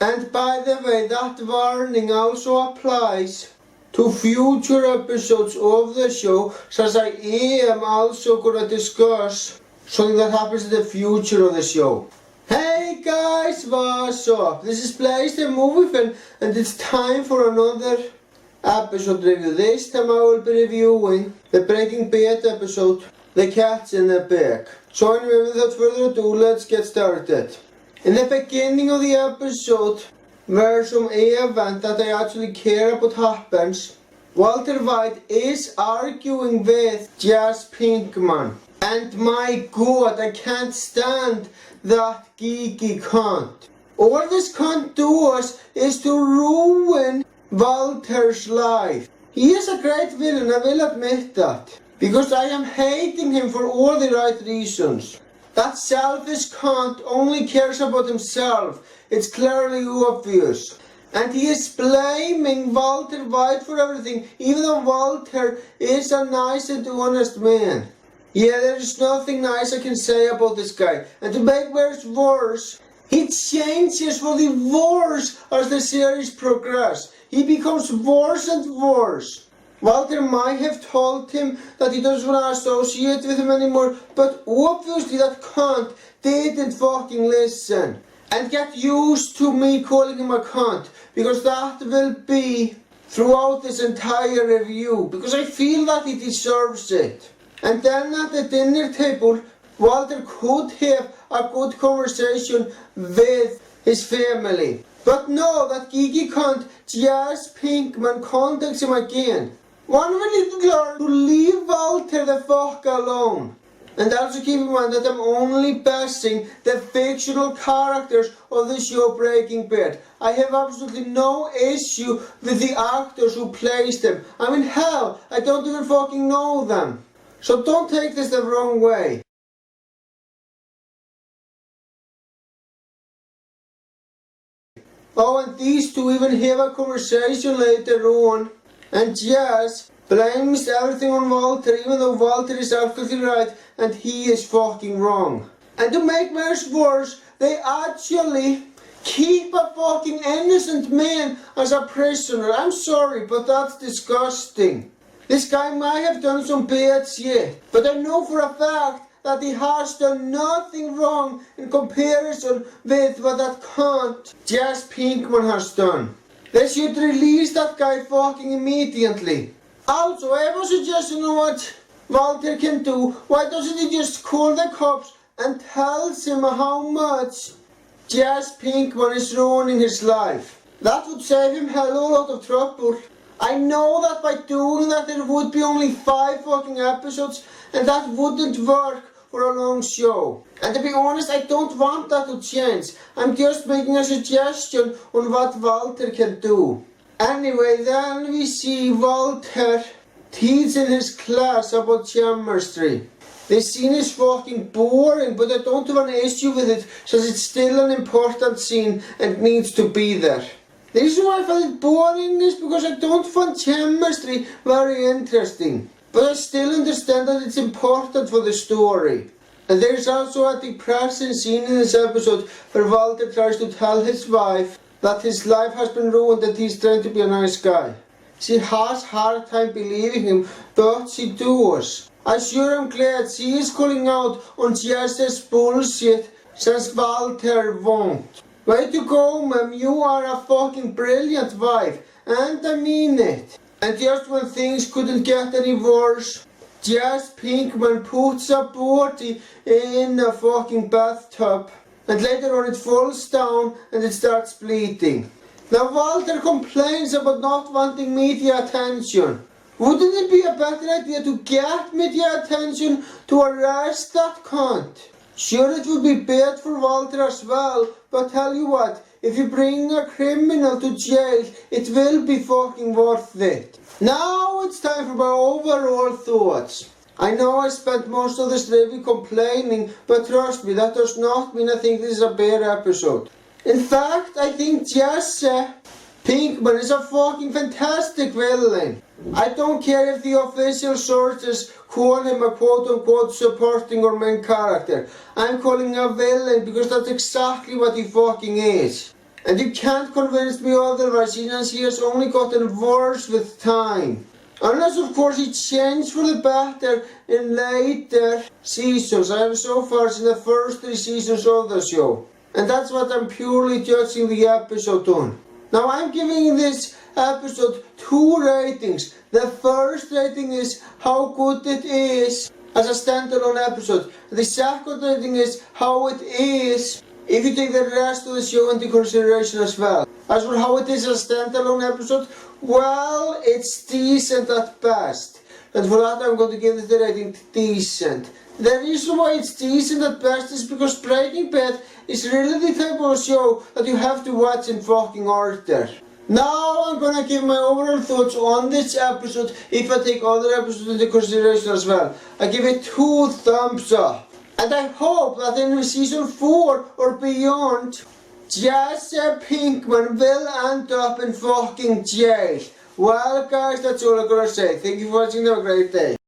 And by the way, that warning also applies to future episodes of the show, since I am also gonna discuss something that happens in the future of the show. Hey guys, what's up? This is Blaze the Movie Fan, and it's time for another episode review. This time I will be reviewing the Breaking Bad episode, The Cat's in the Bag. So anyway, without further ado, let's get started. In the beginning of the episode, where some event that I actually care about happens, Walter White is arguing with Jesse Pinkman. And my god, I can't stand that geeky cunt. All this cunt does is to ruin Walter's life. He is a great villain, I will admit that. Because I am hating him for all the right reasons. That selfish cunt only cares about himself. It's clearly obvious. And he is blaming Walter White for everything, even though Walter is a nice and honest man. Yeah, there is nothing nice I can say about this guy. And to make matters worse, he changes for the worse as the series progresses. He becomes worse and worse. Walter might have told him that he doesn't want to associate with him anymore, but obviously that cunt didn't fucking listen. And get used to me calling him a cunt, because that will be throughout this entire review, because I feel that he deserves it. And then at the dinner table, Walter could have a good conversation with his family. But no, that geeky cunt, Jesse Pinkman, contacts him again. One will learn to leave Walter the fuck alone. And also keep in mind that I'm only bashing the fictional characters of the show Breaking Bad. I have absolutely no issue with the actors who plays them. I mean, hell, I don't even fucking know them. So don't take this the wrong way. Oh, and these two even have a conversation later on. And Jess blames everything on Walter, even though Walter is absolutely right and he is fucking wrong. And to make matters worse, they actually keep a fucking innocent man as a prisoner. I'm sorry, but that's disgusting. This guy might have done some bad shit, but I know for a fact that he has done nothing wrong in comparison with what that cunt Jesse Pinkman has done. They should release that guy fucking immediately. Also, I have a suggestion on what Walter can do. Why doesn't he just call the cops and tells him how much Jesse Pinkman is ruining his life? That would save him hell of a lot of trouble. I know that by doing that there would be only 5 fucking episodes, and that wouldn't work for a long show. And to be honest, I don't want that to change. I'm just making a suggestion on what Walter can do. Anyway, then we see Walter teaching his class about chemistry. This scene is fucking boring, but I don't have an issue with it, since it's still an important scene and needs to be there. The reason why I find it boring is because I don't find chemistry very interesting. But I still understand that it's important for the story. And there's also a depressing scene in this episode where Walter tries to tell his wife that his life has been ruined and he's trying to be a nice guy. She has a hard time believing him, but she does. I sure am glad she is calling out on Jesse's bullshit, since Walter won't. Way to go, ma'am, you are a fucking brilliant wife, and I mean it. And just when things couldn't get any worse, Jesse Pinkman puts a body in a fucking bathtub, and later on it falls down and it starts bleeding. Now Walter complains about not wanting media attention. Wouldn't it be a better idea to get media attention to arrest that cunt? Sure, it would be bad for Walter as well, but tell you what, if you bring a criminal to jail, it will be fucking worth it. Now it's time for my overall thoughts. I know I spent most of this review complaining, but trust me, that does not mean I think this is a bad episode. In fact, I think Jesse Pinkman is a fucking fantastic villain. I don't care if the official sources call him a quote-unquote supporting or main character. I'm calling him a villain because that's exactly what he fucking is. And you can't convince me otherwise, since he has only gotten worse with time. Unless of course he changed for the better in later seasons. I have so far seen the first 3 seasons of the show. And that's what I'm purely judging the episode on. Now I'm giving this episode 2 ratings. The first rating is how good it is as a standalone episode. The second rating is how it is if you take the rest of the show into consideration as well. As for how it is as a standalone episode, well, it's decent at best. And for that I'm going to give it the rating decent. The reason why it's decent at best is because Breaking Bad is really the type of show that you have to watch in fucking order. Now I'm gonna give my overall thoughts on this episode if I take other episodes into consideration as well. I give it 2 thumbs up. And I hope that in season 4 or beyond, Jesse Pinkman will end up in fucking jail. Well guys, that's all I'm gonna say. Thank you for watching, have a great day.